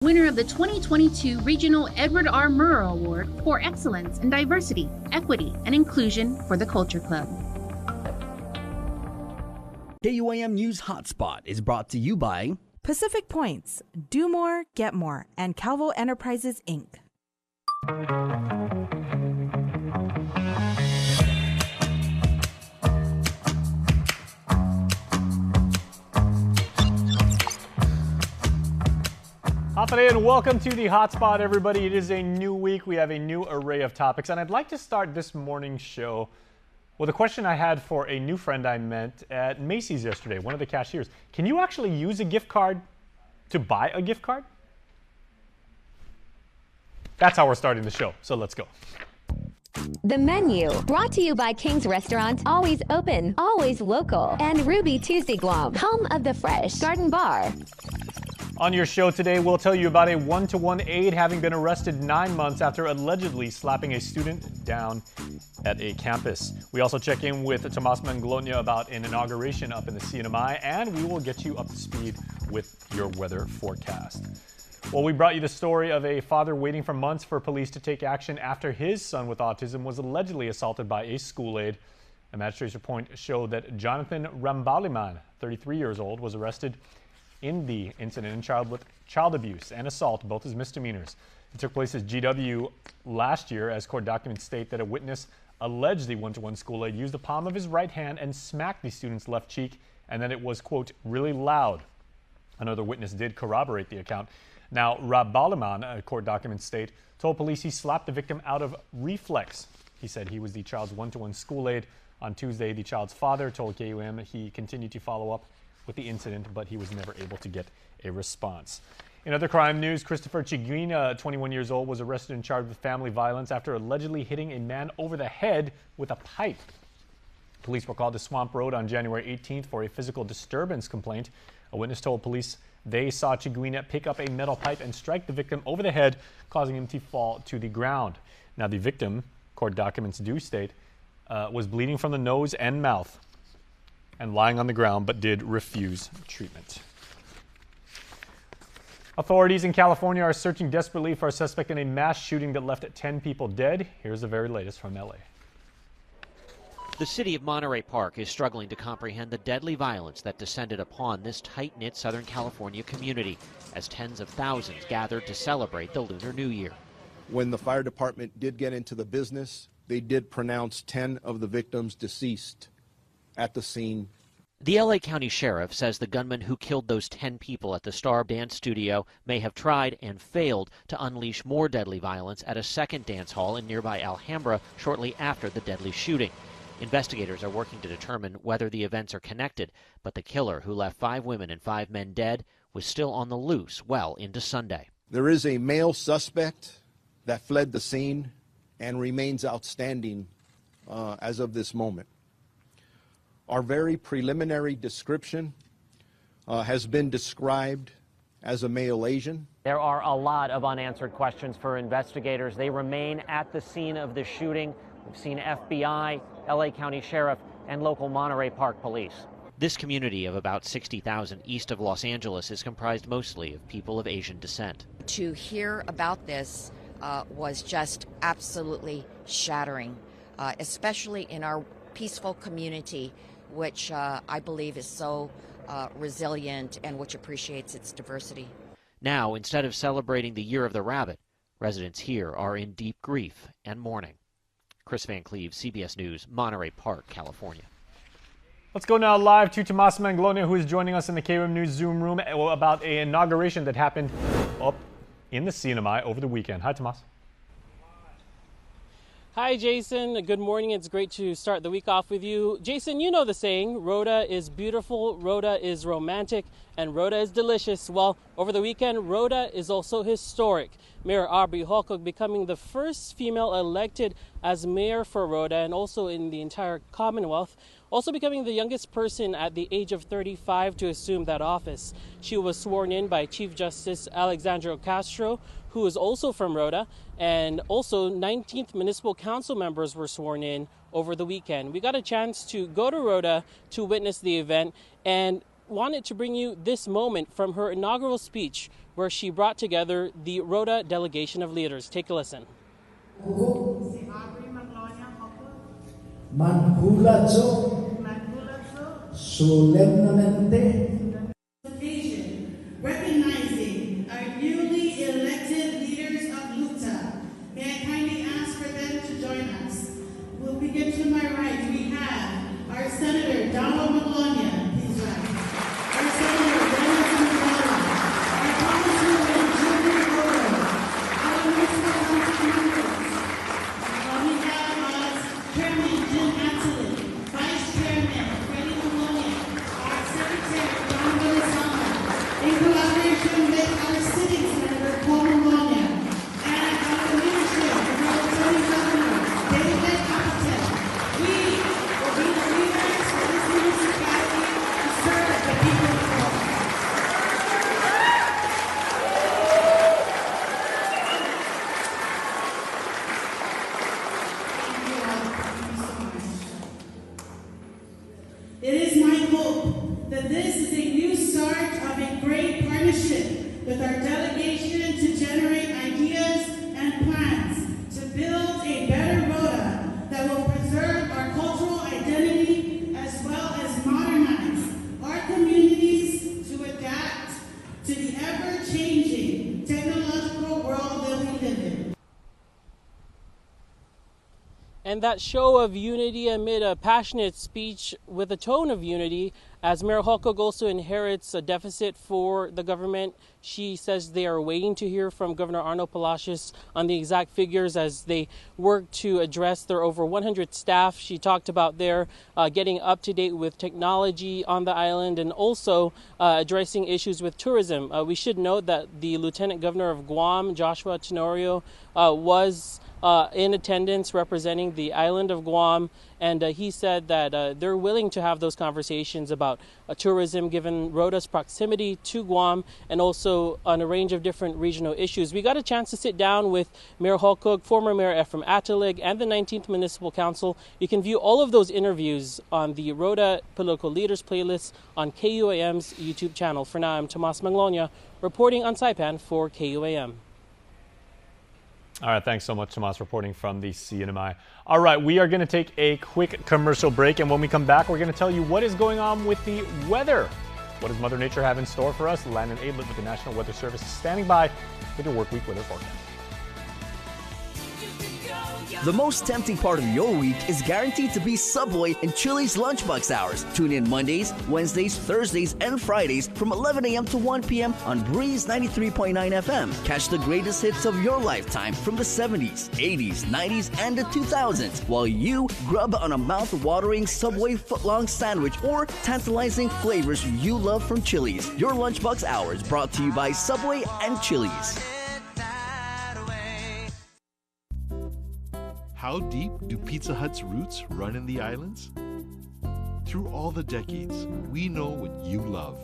winner of the 2022 Regional Edward R. Murrow Award for Excellence in Diversity, Equity, and Inclusion for the Culture Club. KUAM News Hotspot is brought to you by Pacific Points, Do More, Get More, and Calvo Enterprises, Inc. Afternoon and welcome to the Hotspot, everybody. It is a new week. We have a new array of topics, and I'd like to start this morning's show with a question I had for a new friend I met at Macy's yesterday, one of the cashiers. Can you actually use a gift card to buy a gift card? That's how we're starting the show, so let's go. The Menu, brought to you by King's Restaurant, always open, always local, and Ruby Tuesday Guam, home of the Fresh Garden Bar. On your show today, we'll tell you about a one-to-one aide having been arrested 9 months after allegedly slapping a student down at a campus. We also check in with Tomas Manglona about an inauguration up in the CNMI, and we will get you up to speed with your weather forecast. Well, we brought you the story of a father waiting for months for police to take action after his son with autism was allegedly assaulted by a school aide. A magistrate's report showed that Jonathan Rambaliman, 33 years old, was arrested in the incident in child abuse and assault, both as misdemeanors. It took place at GW last year, as court documents state that a witness alleged the one-to-one school aide used the palm of his right hand and smacked the student's left cheek, and that it was, quote, really loud. Another witness did corroborate the account. Now, Rambaliman, court documents state, told police he slapped the victim out of reflex. He said he was the child's one-to-one school aide. On Tuesday, the child's father told KUAM he continued to follow up with the incident, but he was never able to get a response. In other crime news, Christopher Chiguina, 21 years old, was arrested and charged with family violence after allegedly hitting a man over the head with a pipe. Police were called to Swamp Road on January 18th for a physical disturbance complaint. A witness told police they saw Chiguina pick up a metal pipe and strike the victim over the head, causing him to fall to the ground. Now, the victim, court documents do state, was bleeding from the nose and mouth and lying on the ground, but did refuse treatment. Authorities in California are searching desperately for a suspect in a mass shooting that left 10 people dead. Here's the very latest from LA. The city of Monterey Park is struggling to comprehend the deadly violence that descended upon this tight-knit Southern California community as tens of thousands gathered to celebrate the Lunar New Year. When the fire department did get into the business, they did pronounce 10 of the victims deceased at the scene. The LA County Sheriff says the gunman who killed those 10 people at the Star Dance Studio may have tried and failed to unleash more deadly violence at a second dance hall in nearby Alhambra shortly after the deadly shooting. Investigators are working to determine whether the events are connected, but the killer, who left 5 women and 5 men dead, was still on the loose well into Sunday. There is a male suspect that fled the scene and remains outstanding as of this moment. Our very preliminary description has been described as a male Asian. There are a lot of unanswered questions for investigators. They remain at the scene of the shooting. We've seen FBI, LA County Sheriff, and local Monterey Park police. This community of about 60,000 east of Los Angeles is comprised mostly of people of Asian descent. To hear about this was just absolutely shattering, especially in our peaceful community, which I believe is so resilient and which appreciates its diversity. Now, instead of celebrating the Year of the Rabbit, residents here are in deep grief and mourning. Chris Van Cleve, CBS News, Monterey Park, California. Let's go now live to Tomas Manglona, who is joining us in the KUAM News Zoom room about an inauguration that happened up in the CNMI over the weekend. Hi, Tomas. Hi, Jason. Good morning. It's great to start the week off with you. Jason, you know the saying, Roda is beautiful, Roda is romantic, and Roda is delicious. Well, over the weekend, Roda is also historic. Mayor Aubrey Holcock becoming the first female elected as mayor for Roda and also in the entire Commonwealth. Also becoming the youngest person at the age of 35 to assume that office. She was sworn in by Chief Justice Alexandra Castro, who is also from Roda, and also 19th Municipal Council members were sworn in over the weekend. We got a chance to go to Roda to witness the event, and wanted to bring you this moment from her inaugural speech where she brought together the Roda delegation of leaders. Take a listen. Recognizing our newly elected leaders of LUTA, may I kindly ask for them to join us. We'll begin to my right. We have our Senator Donald Maglonia, please rise. Our Senator Dennis Maglonia, our Congresswoman Julie Roda, our Municipal Council members. We have us Chairman Jim Attilly, Vice Chairman Freddie Maglonia, our Secretary Don Gonzalez, in collaboration with our sitting Senator Paul Maglonia, and our leadership of our Lieutenant Governor David Apatow. We will be the leaders for this municipality to serve the people of Guam. Thank you all. Thank you so much. It is my hope that this is a new start of a great partnership with our delegation to generate ideas and plans to build a better Roda that will preserve our cultural identity as well as modernize our communities to adapt to the ever-changing technological world that we live in. And that show of unity amid a passionate speech with a tone of unity, as Mayor Holkog also inherits a deficit for the government. She says they are waiting to hear from Governor Arnold Palacios on the exact figures as they work to address their over 100 staff. She talked about their getting up to date with technology on the island and also addressing issues with tourism. We should note that the Lieutenant Governor of Guam, Joshua Tenorio, was in attendance representing the island of Guam, and he said that they're willing to have those conversations about tourism given Roda's proximity to Guam and also on a range of different regional issues. We got a chance to sit down with Mayor Holkog, former Mayor Ephraim Attilig, and the 19th Municipal Council. You can view all of those interviews on the Roda Political Leaders playlist on KUAM's YouTube channel. For now, I'm Tomas Maglonia reporting on Saipan for KUAM. All right, thanks so much, Tomas, reporting from the CNMI. All right, we are going to take a quick commercial break, and when we come back, we're going to tell you what is going on with the weather. What does Mother Nature have in store for us? Landon Aidlet with the National Weather Service is standing by with your workweek weather forecast. The most tempting part of your week is guaranteed to be Subway and Chili's Lunchbox Hours. Tune in Mondays, Wednesdays, Thursdays, and Fridays from 11 a.m. to 1 p.m. on Breeze 93.9 FM. Catch the greatest hits of your lifetime from the 70s, 80s, 90s, and the 2000s while you grub on a mouth-watering Subway footlong sandwich or tantalizing flavors you love from Chili's. Your Lunchbox Hours brought to you by Subway and Chili's. How deep do Pizza Hut's roots run in the islands? Through all the decades, we know what you love.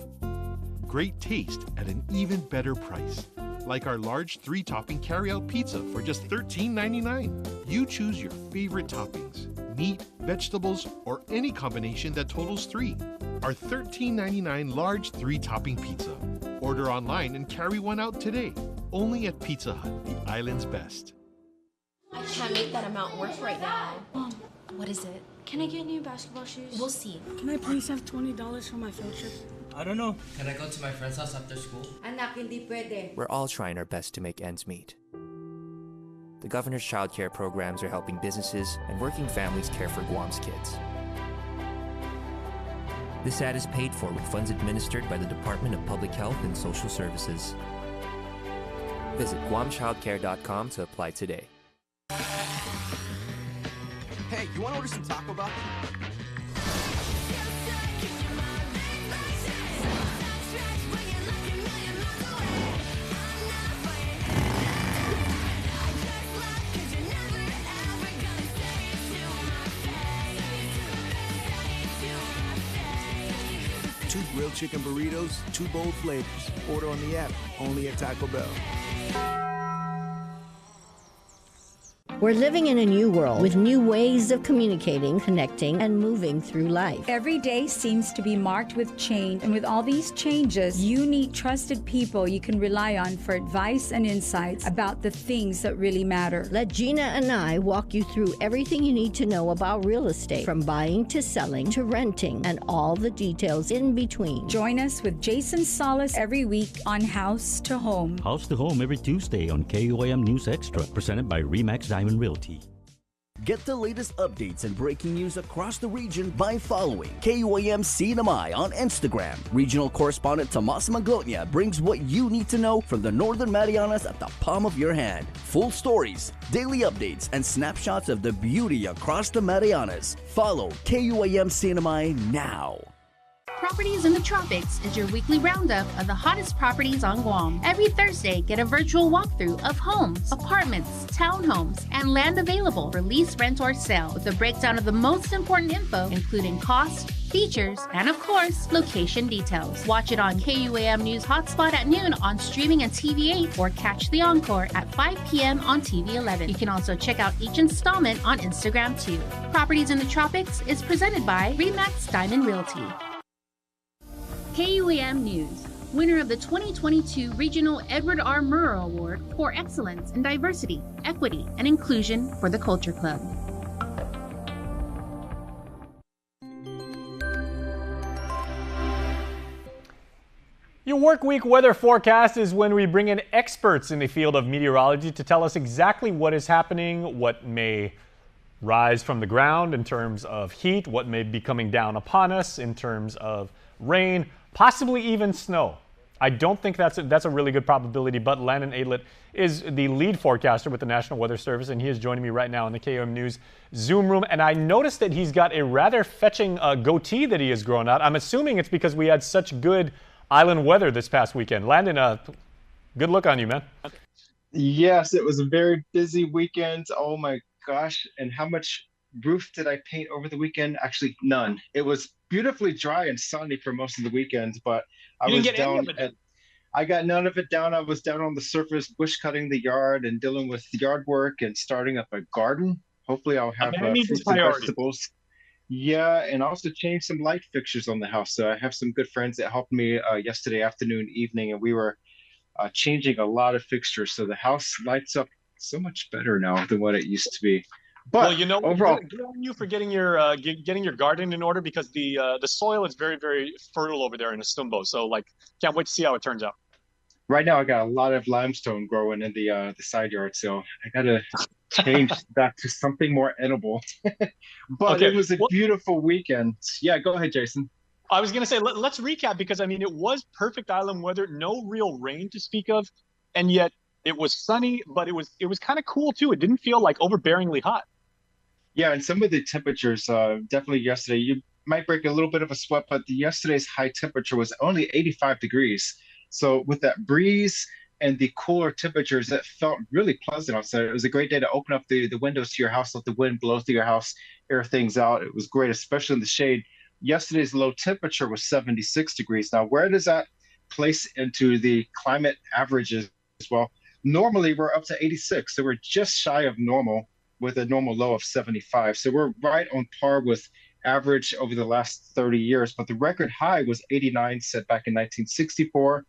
Great taste at an even better price. Like our large 3-topping carry-out pizza for just $13.99. You choose your favorite toppings, meat, vegetables, or any combination that totals 3. Our $13.99 large 3-topping pizza. Order online and carry one out today. Only at Pizza Hut, the island's best. I can't make that amount work right now. Mom, what is it? Can I get new basketball shoes? We'll see. Can I please have $20 for my field trip? I don't know. Can I go to my friend's house after school? Anak, hindi pwede. We're all trying our best to make ends meet. The governor's childcare programs are helping businesses and working families care for Guam's kids. This ad is paid for with funds administered by the Department of Public Health and Social Services. Visit guamchildcare.com to apply today. Hey, you want to order some Taco Bell? Two grilled chicken burritos, 2 bold flavors. Order on the app, only at Taco Bell. We're living in a new world with new ways of communicating, connecting, and moving through life. Every day seems to be marked with change, and with all these changes, you need trusted people you can rely on for advice and insights about the things that really matter. Let Gina and I walk you through everything you need to know about real estate, from buying to selling to renting, and all the details in between. Join us with Jason Solis every week on House to Home. House to Home every Tuesday on KUAM News Extra, presented by Remax Diamond Realty. Get the latest updates and breaking news across the region by following KUAM CNMI on Instagram. Regional correspondent Tomas Maglonia brings what you need to know from the Northern Marianas at the palm of your hand. Full stories, daily updates, and snapshots of the beauty across the Marianas. Follow KUAM CNMI now. Properties in the Tropics is your weekly roundup of the hottest properties on Guam. Every Thursday, get a virtual walkthrough of homes, apartments, townhomes, and land available for lease, rent, or sale, with a breakdown of the most important info, including cost, features, and of course, location details. Watch it on KUAM News HotSpot at noon on streaming and TV8, or catch the encore at 5 p.m. on TV11. You can also check out each installment on Instagram too. Properties in the Tropics is presented by Remax Diamond Realty. KUAM News, winner of the 2022 Regional Edward R. Murrow Award for Excellence in Diversity, Equity, and Inclusion for the Culture Club. Your work week weather forecast is when we bring in experts in the field of meteorology to tell us exactly what is happening, what may rise from the ground in terms of heat, what may be coming down upon us in terms of rain, possibly even snow. I don't think that's a really good probability, but Landon Aidlet is the lead forecaster with the National Weather Service, and he is joining me right now in the KUAM News Zoom room. And I noticed that he's got a rather fetching goatee that he has grown out. I'm assuming it's because we had such good island weather this past weekend. Landon, good look on you, man. Yes, it was a very busy weekend. Oh my gosh. And how much roof did I paint over the weekend? Actually, none. It was beautifully dry and sunny for most of the weekend, but I got none of it down. I was down on the surface, bush cutting the yard and dealing with yard work and starting up a garden. Hopefully I'll have fruits and vegetables. Yeah, and I also changed some light fixtures on the house. So I have some good friends that helped me yesterday afternoon, evening, and we were changing a lot of fixtures. So the house lights up so much better now than what it used to be. But well, you know, overall, good on you for getting your garden in order, because the soil is very, very fertile over there in Estumbo. So like, can't wait to see how it turns out. Right now, I got a lot of limestone growing in the side yard, so I gotta change that to something more edible. But okay. It was a beautiful weekend. Yeah, go ahead, Jason. I was gonna say let's recap, because I mean it was perfect island weather, no real rain to speak of, and yet it was sunny, but it was kind of cool too. It didn't feel like overbearingly hot. Yeah, and some of the temperatures, definitely yesterday, you might break a little bit of a sweat, but yesterday's high temperature was only 85 degrees. So with that breeze and the cooler temperatures, that felt really pleasant outside. It was a great day to open up the windows to your house, let the wind blow through your house, air things out. It was great, especially in the shade. Yesterday's low temperature was 76 degrees. Now, where does that place into the climate averages as well? Normally, we're up to 86, so we're just shy of normal, with a normal low of 75. So we're right on par with average over the last 30 years. But the record high was 89, set back in 1964,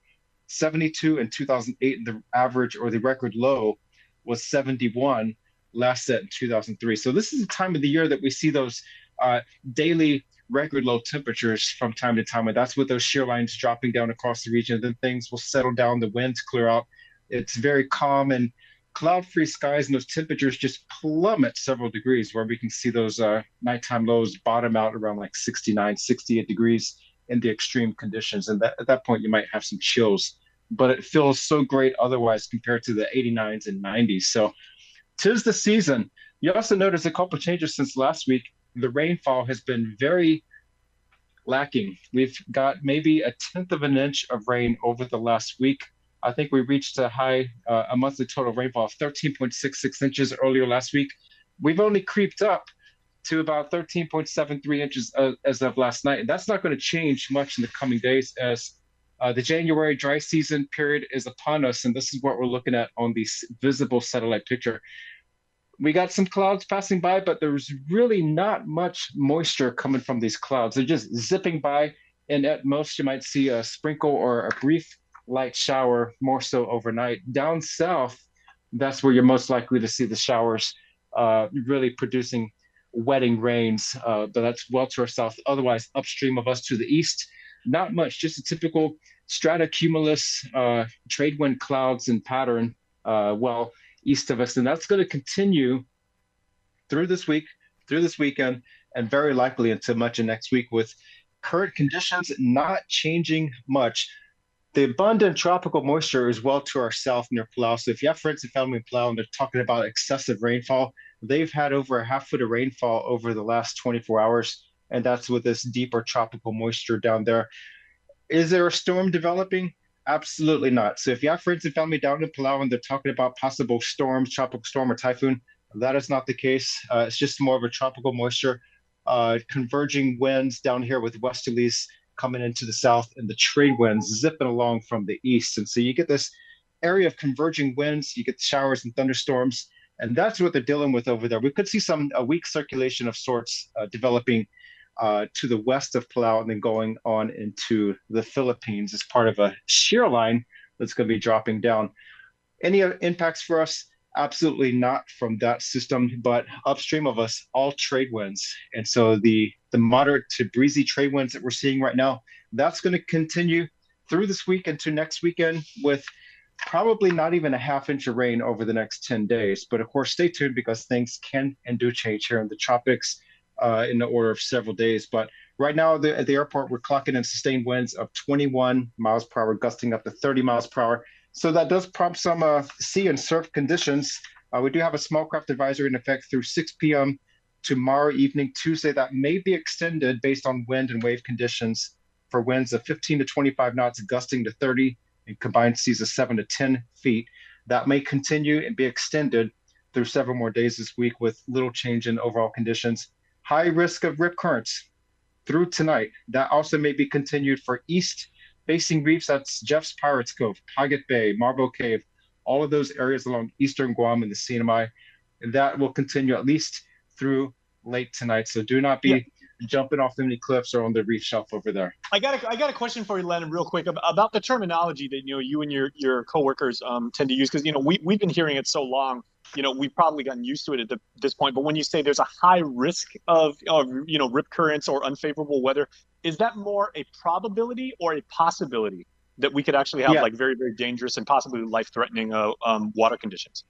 72 in 2008. And the average, or the record low, was 71, last set in 2003. So this is the time of the year that we see those daily record low temperatures from time to time. And that's with those shear lines dropping down across the region. Then things will settle down, the winds clear out. It's very calm and cloud-free skies, and those temperatures just plummet several degrees, where we can see those nighttime lows bottom out around like 69, 68 degrees in the extreme conditions. And at that point, you might have some chills, but it feels so great otherwise compared to the 89s and 90s. So 'tis the season. You also notice a couple of changes since last week. The rainfall has been very lacking. We've got maybe 1/10 of an inch of rain over the last week. I think we reached a monthly total rainfall of 13.66 inches earlier last week. We've only creeped up to about 13.73 inches as of last night. And that's not going to change much in the coming days, as the January dry season period is upon us. And this is what we're looking at on the visible satellite picture. We got some clouds passing by, but there's really not much moisture coming from these clouds. They're just zipping by, and at most you might see a sprinkle or a brief light shower, more so overnight. Down south, that's where you're most likely to see the showers really producing wetting rains, but that's well to our south. Otherwise, upstream of us to the east, not much, just a typical stratocumulus trade wind clouds and pattern well east of us. And that's going to continue through this week, through this weekend, and very likely into much of next week with current conditions not changing much. The abundant tropical moisture is well to our south near Palau. So if you have friends and family in Palau and they're talking about excessive rainfall, they've had over a half foot of rainfall over the last 24 hours. And that's with this deeper tropical moisture down there. Is there a storm developing? Absolutely not. So if you have friends and family down in Palau and they're talking about possible storms, tropical storm or typhoon, that is not the case. It's just more of a tropical moisture, converging winds down here with westerlies coming into the south and the trade winds zipping along from the east. And so you get this area of converging winds, you get showers and thunderstorms, and that's what they're dealing with over there. We could see a weak circulation of sorts developing to the west of Palau and then going on into the Philippines as part of a shear line that's going to be dropping down. Any impacts for us? Absolutely not from that system, but upstream of us, all trade winds. And so the moderate to breezy trade winds that we're seeing right now, that's going to continue through this week into next weekend with probably not even a half inch of rain over the next 10 days. But of course, stay tuned because things can and do change here in the tropics in the order of several days. But right now at the airport, we're clocking in sustained winds of 21 miles per hour, gusting up to 30 miles per hour. So that does prompt some sea and surf conditions. We do have a small craft advisory in effect through 6 p.m. tomorrow evening, Tuesday. That may be extended based on wind and wave conditions for winds of 15 to 25 knots, gusting to 30, and combined seas of 7 to 10 feet. That may continue and be extended through several more days this week with little change in overall conditions. High risk of rip currents through tonight. That also may be continued for east facing reefs. That's Jeff's Pirates Cove, Paget Bay, Marble Cave, all of those areas along eastern Guam and the CNMI. And that will continue at least through late tonight. So do not be jumping off any cliffs or on the reef shelf over there. I got a question for you, Lennon, real quick about the terminology that you and your coworkers tend to use, because we've been hearing it so long. We've probably gotten used to it at this point. But when you say there's a high risk of rip currents or unfavorable weather, is that more a probability or a possibility that we could actually have like very, very dangerous and possibly life-threatening water conditions?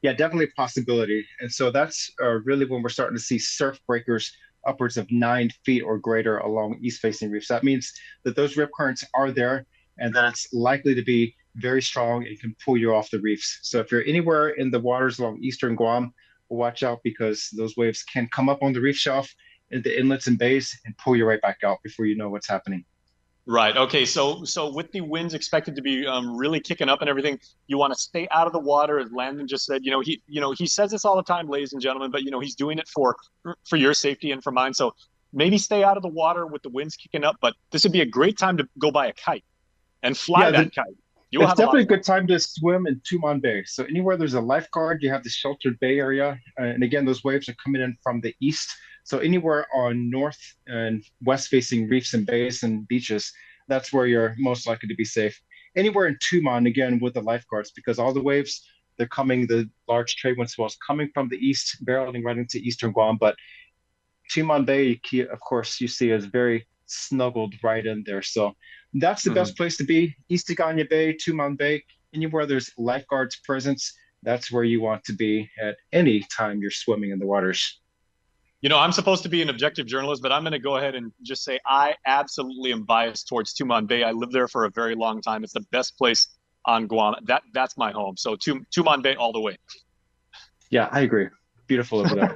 Yeah, definitely a possibility. And so that's really when we're starting to see surf breakers upwards of 9 feet or greater along east-facing reefs. That means that those rip currents are there and that it's likely to be very strong and can pull you off the reefs. So if you're anywhere in the waters along eastern Guam, watch out because those waves can come up on the reef shelf into inlets and bays and pull you right back out before you know what's happening. Right. Okay. So with the winds expected to be really kicking up and everything, you want to stay out of the water, as Landon just said. He says this all the time, ladies and gentlemen, but he's doing it for your safety and for mine. So maybe stay out of the water with the winds kicking up. But this would be a great time to go buy a kite and fly that kite. It's definitely a good time to swim in Tumon Bay. So anywhere there's a lifeguard, you have the sheltered bay area. And again, those waves are coming in from the east. So anywhere on north and west facing reefs and bays and beaches, that's where you're most likely to be safe. Anywhere in Tumon, again, with the lifeguards, because all the waves, they're coming, the large trade wind swells coming from the east, barreling right into eastern Guam. But Tumon Bay, of course, you see is very snuggled right in there. So that's the best place to be. East Agana Bay, Tumon Bay, anywhere there's lifeguards presence, that's where you want to be at any time you're swimming in the waters. I'm supposed to be an objective journalist, but I'm going to go ahead and just say I absolutely am biased towards Tumon Bay. I lived there for a very long time. It's the best place on Guam. That's my home. So Tumon Bay all the way. Yeah, I agree. Beautiful over there.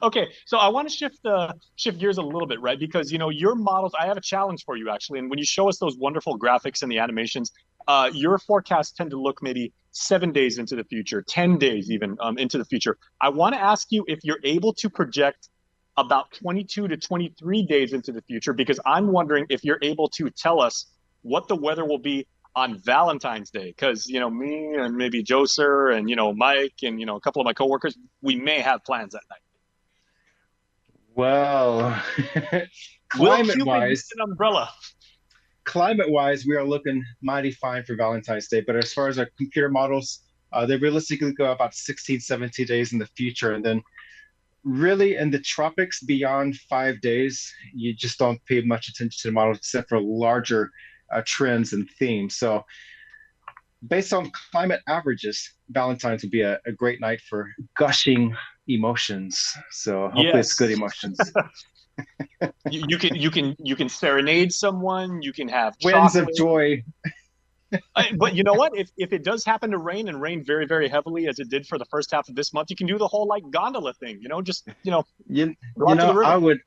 Okay, so I want to shift gears a little bit, right? Because your models, I have a challenge for you actually. And when you show us those wonderful graphics and the animations, your forecasts tend to look maybe 7 days into the future, 10 days even into the future. I want to ask you if you're able to project about 22 to 23 days into the future, because I'm wondering if you're able to tell us what the weather will be on Valentine's Day, because me and maybe Joser and Mike and a couple of my coworkers, we may have plans that night. Well, Will Cupid need climate-wise, an umbrella? climate-wise, we are looking mighty fine for Valentine's Day. But as far as our computer models, they realistically go about 16, 17 days in the future. And then really in the tropics beyond 5 days, you just don't pay much attention to the models except for larger trends and themes. So based on climate averages, Valentine's would be a great night for gushing emotions. So hopefully it's good emotions. You can serenade someone. You can have Winds of chocolate. joy. But you know what? If it does happen to rain and rain very, very heavily as it did for the first half of this month, you can do the whole like gondola thing. Just go out to the river.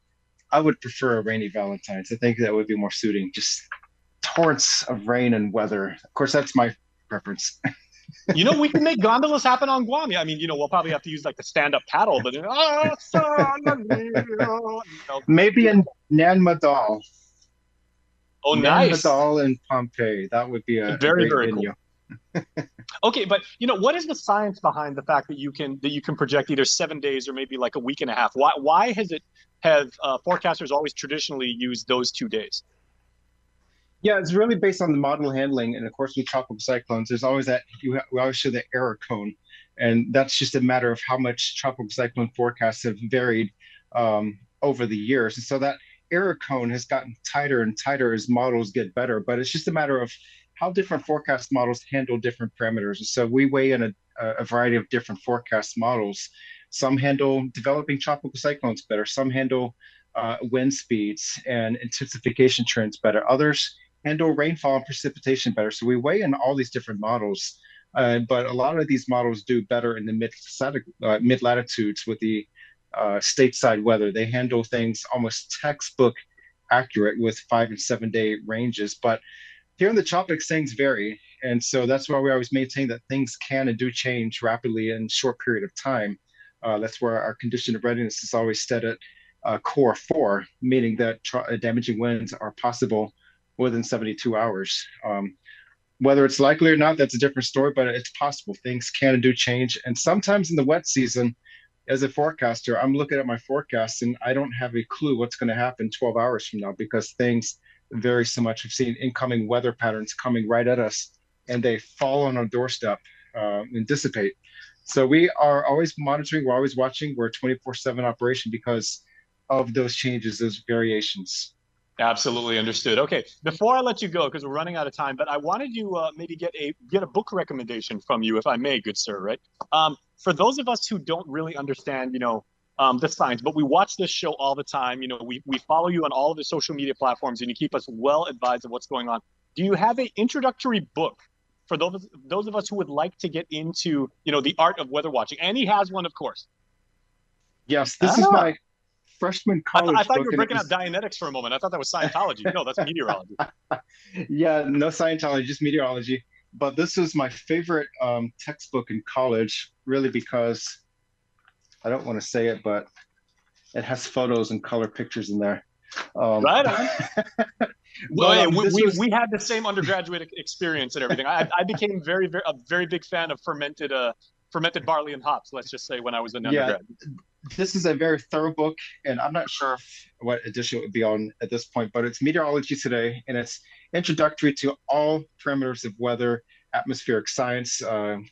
I would prefer a rainy Valentine's. I think that would be more suiting. Just torrents of rain and weather. Of course, that's my preference. We can make gondolas happen on Guam. Yeah, I mean, we'll probably have to use like the stand-up paddle, but Maybe in Nan Madol. Oh, nice. Nan Madol in Pompeii. That would be a very, great very venue. cool. Okay, but what is the science behind the fact that you can project either 7 days or maybe like a week and a half? Why have forecasters always traditionally used those 2 days? Yeah, it's really based on the model handling, and of course with tropical cyclones, there's always we always show the error cone, and that's just a matter of how much tropical cyclone forecasts have varied over the years, and so that error cone has gotten tighter and tighter as models get better. But it's just a matter of how different forecast models handle different parameters, and so we weigh in a variety of different forecast models. Some handle developing tropical cyclones better. Some handle wind speeds and intensification trends better. Others handle rainfall and precipitation better. So we weigh in all these different models, but a lot of these models do better in the mid latitudes with the stateside weather. They handle things almost textbook accurate with 5 and 7 day ranges. But here in the tropics, things vary. And so that's why we always maintain that things can and do change rapidly in a short period of time. That's where our condition of readiness is always set at core 4, meaning that damaging winds are possible within 72 hours. Whether it's likely or not, that's a different story, but it's possible. Things can and do change. And sometimes in the wet season, as a forecaster, I'm looking at my forecast and I don't have a clue what's going to happen 12 hours from now because things vary so much. We've seen incoming weather patterns coming right at us and they fall on our doorstep and dissipate. So we are always monitoring, we're always watching, we're a 24/7 operation because of those changes, those variations. Absolutely understood. Okay, before I let you go, because we're running out of time, but I wanted you maybe get a book recommendation from you, if I may, good sir. Right? For those of us who don't really understand, the science, but we watch this show all the time. We follow you on all of the social media platforms, and you keep us well advised of what's going on. Do you have an introductory book for those of us who would like to get into, the art of weather watching? And he has one, of course. Yes, this is my freshman college I thought book, you were breaking out Dianetics for a moment. I thought that was Scientology. No, that's meteorology. Yeah, no Scientology, just meteorology. But this was my favorite textbook in college, really because I don't want to say it, but it has photos and color pictures in there. Right on. Well, we had the same undergraduate experience and everything. I became a very big fan of fermented barley and hops, let's just say, when I was an undergrad. This is a very thorough book, and I'm not sure what edition it would be on at this point, but it's Meteorology Today, and it's introductory to all parameters of weather, atmospheric science,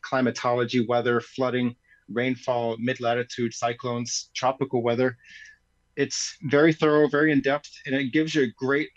climatology, weather, flooding, rainfall, mid-latitude cyclones, tropical weather. It's very thorough, very in-depth, and it gives you a great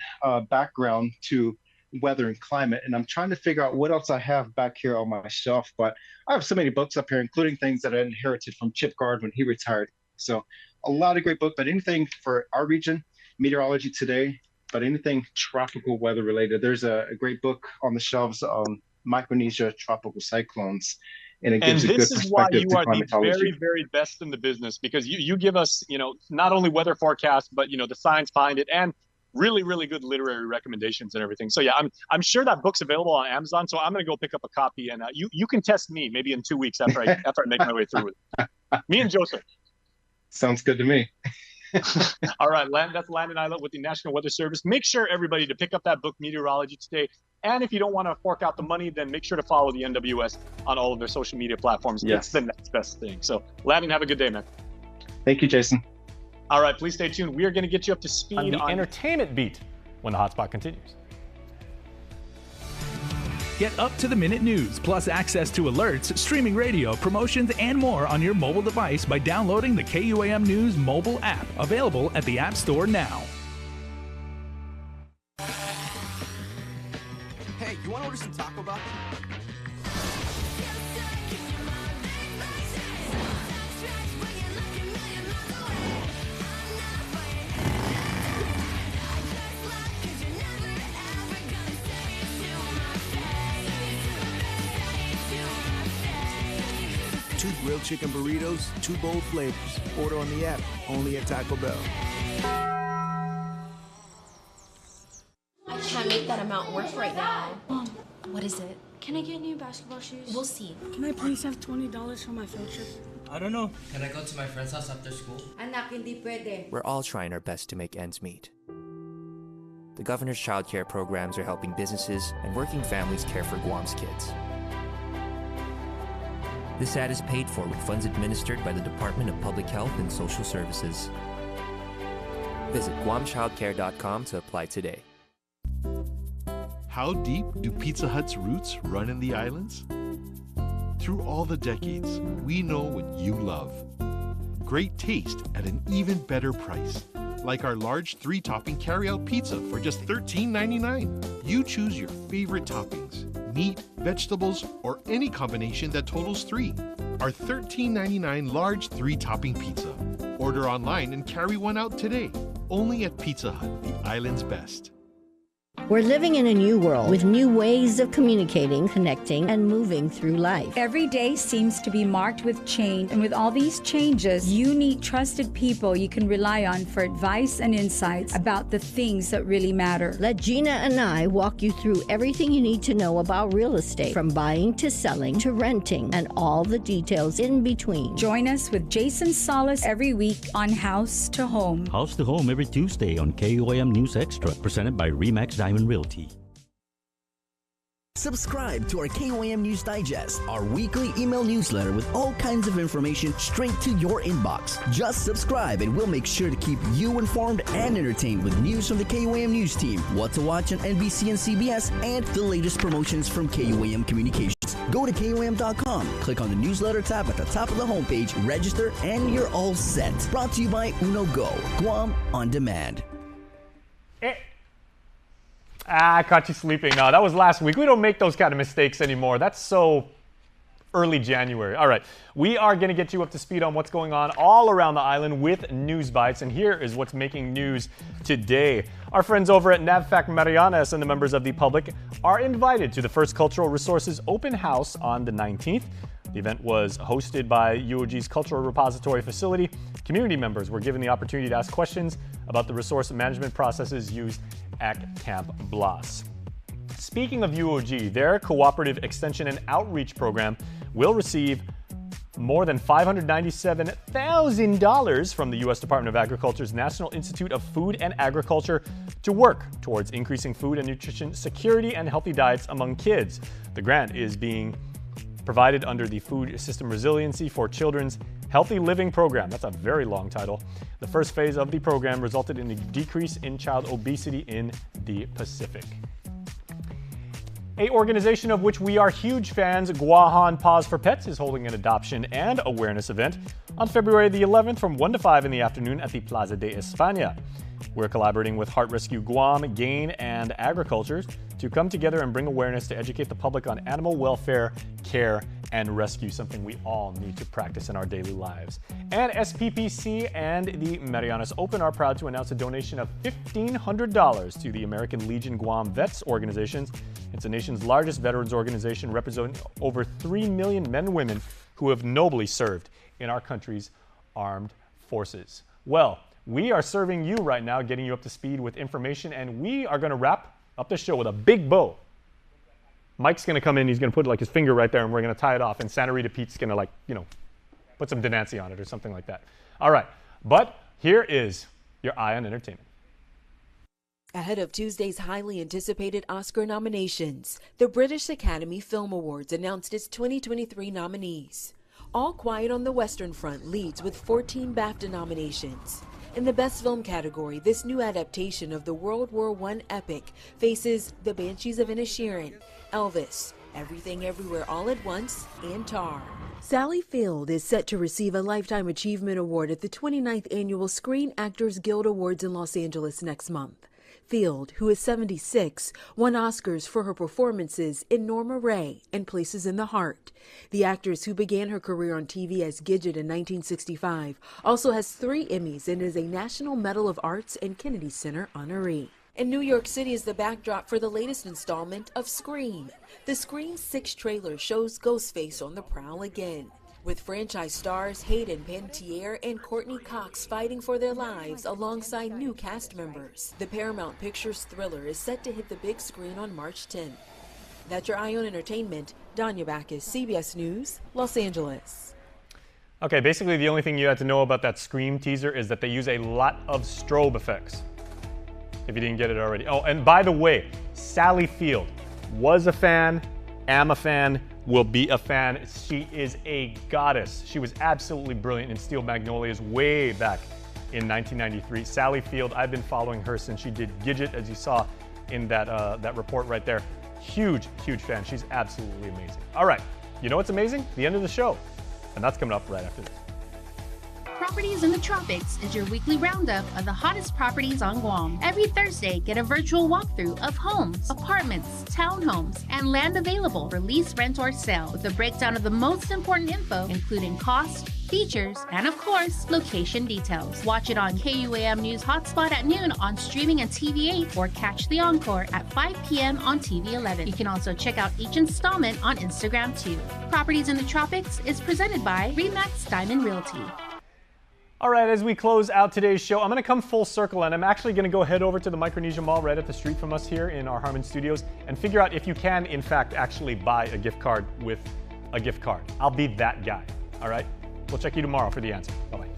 background to weather and climate. And I'm trying to figure out what else I have back here on my shelf, but I have so many books up here, including things that I inherited from Chip Gard when he retired. So a lot of great books, but anything for our region, Meteorology Today, but anything tropical weather related. There's a great book on the shelves on Micronesia tropical cyclones. And it gives a good perspective to climatology. This is why you are the very, very best in the business, because you give us, not only weather forecasts, but, the science behind it and really, really good literary recommendations and everything. So, yeah, I'm sure that book's available on Amazon. So I'm going to go pick up a copy and you can test me maybe in 2 weeks after I make my way through it. Me and Joseph. Sounds good to me. All right, that's Landon Islet with the National Weather Service. Make sure, everybody, to pick up that book, Meteorology Today. And if you don't want to fork out the money, then make sure to follow the NWS on all of their social media platforms. Yes. It's the next best thing. So, Landon, have a good day, man. Thank you, Jason. All right, please stay tuned. We are going to get you up to speed on the entertainment beat when the hotspot continues. Get up-to-the-minute news, plus access to alerts, streaming radio, promotions, and more on your mobile device by downloading the KUAM News mobile app, available at the App Store now. Hey, you want to order some Taco Bell? Two grilled chicken burritos, two bold flavors. Order on the app, only at Taco Bell. I can't make that amount work right now. Mom, What is it? can I get new basketball shoes? We'll see. Can I please have $20 for my field trip? I don't know. Can I go to my friend's house after school? Anak, hindi pwede. We're all trying our best to make ends meet. The governor's childcare programs are helping businesses and working families care for Guam's kids. This ad is paid for with funds administered by the Department of Public Health and Social Services. Visit guamchildcare.com to apply today. How deep do Pizza Hut's roots run in the islands? Through all the decades, we know what you love. Great taste at an even better price. Like our large 3-topping carry-out pizza for just $13.99. You choose your favorite toppings, meat, vegetables, or any combination that totals 3. Our $13.99 large 3-topping pizza. Order online and carry one out today. Only at Pizza Hut, the island's best. We're living in a new world with new ways of communicating, connecting, and moving through life. Every day seems to be marked with change, and with all these changes, you need trusted people you can rely on for advice and insights about the things that really matter. Let Gina and I walk you through everything you need to know about real estate, from buying to selling to renting, and all the details in between. Join us with Jason Solis every week on House to Home. House to Home every Tuesday on KUAM News Extra, presented by RE/MAX Diamond Realty. Subscribe to our KUAM News Digest, our weekly email newsletter with all kinds of information straight to your inbox. Just subscribe and we'll make sure to keep you informed and entertained with news from the KUAM News team, what to watch on NBC and CBS, and the latest promotions from KUAM Communications. Go to KUAM.com, click on the newsletter tab at the top of the homepage, register, and you're all set. Brought to you by Uno Go, Guam on Demand. I caught you sleeping. No, that was last week. We don't make those kind of mistakes anymore. That's so early January. All right, we are going to get you up to speed on what's going on all around the island with News Bites, and here is what's making news today. Our friends over at NAVFAC Marianas and the members of the public are invited to the first Cultural Resources Open House on the 19th. The event was hosted by UOG's Cultural Repository Facility. Community members were given the opportunity to ask questions about the resource management processes used at Camp Blas. Speaking of UOG, their Cooperative Extension and Outreach Program will receive more than $597,000 from the U.S. Department of Agriculture's National Institute of Food and Agriculture to work towards increasing food and nutrition security and healthy diets among kids. The grant is being provided under the Food System Resiliency for Children's Healthy Living Program. That's a very long title. The first phase of the program resulted in a decrease in child obesity in the Pacific. A organization of which we are huge fans, Guahan Paws for Pets, is holding an adoption and awareness event on February the 11th from 1 to 5 in the afternoon at the Plaza de España. We're collaborating with Heart Rescue Guam, GAIN, and Agriculture to come together and bring awareness to educate the public on animal welfare, care, and rescue, something we all need to practice in our daily lives. And SPPC and the Marianas Open are proud to announce a donation of $1,500 to the American Legion Guam Vets Organizations. It's the nation's largest veterans organization, representing over 3 million men and women who have nobly served in our country's armed forces. Well, we are serving you right now, getting you up to speed with information, and we are going to wrap up the show with a big bow. Mike's going to come in, he's going to put like his finger right there, and we're going to tie it off, and Santa Rita Pete's going to put some Denancy on it or something like that. All right, but here is your Eye on Entertainment. Ahead of Tuesday's highly anticipated Oscar nominations, the British Academy Film Awards announced its 2023 nominees. All Quiet on the Western Front leads with 14 BAFTA nominations. In the Best Film category, this new adaptation of the World War I epic faces The Banshees of Inisherin, Elvis, Everything Everywhere All at Once, and Tar. Sally Field is set to receive a Lifetime Achievement Award at the 29th Annual Screen Actors Guild Awards in Los Angeles next month. Field, who is 76, won Oscars for her performances in Norma Rae and Places in the Heart. The actress, who began her career on TV as Gidget in 1965, also has 3 Emmys and is a National Medal of Arts and Kennedy Center honoree. And New York City is the backdrop for the latest installment of Scream. The Scream 6 trailer shows Ghostface on the prowl again, with franchise stars Hayden Panettiere and Courtney Cox fighting for their lives alongside new cast members. The Paramount Pictures thriller is set to hit the big screen on March 10th. That's your Eye on Entertainment. Danya Backus, CBS News, Los Angeles. Okay, basically the only thing you had to know about that Scream teaser is that they use a lot of strobe effects, if you didn't get it already. Oh, and by the way, Sally Field was a fan, am a fan, will be a fan. She is a goddess. She was absolutely brilliant in Steel Magnolias way back in 1993. Sally Field, I've been following her since she did Gidget, as you saw in that report right there. Huge, huge fan. She's absolutely amazing. All right, you know what's amazing? The end of the show. And that's coming up right after this. Properties in the Tropics is your weekly roundup of the hottest properties on Guam. Every Thursday, get a virtual walkthrough of homes, apartments, townhomes, and land available for lease, rent, or sale, with a breakdown of the most important info, including cost, features, and of course, location details. Watch it on KUAM News HotSpot at noon on streaming and TV8, or catch the encore at 5 p.m. on TV 11. You can also check out each installment on Instagram too. Properties in the Tropics is presented by RE/MAX Diamond Realty. All right, as we close out today's show, I'm going to come full circle, and I'm actually going to go head over to the Micronesia Mall right at the street from us here in our Harmon Studios and figure out if you can, in fact, actually buy a gift card with a gift card. I'll be that guy, all right? We'll check you tomorrow for the answer. Bye-bye.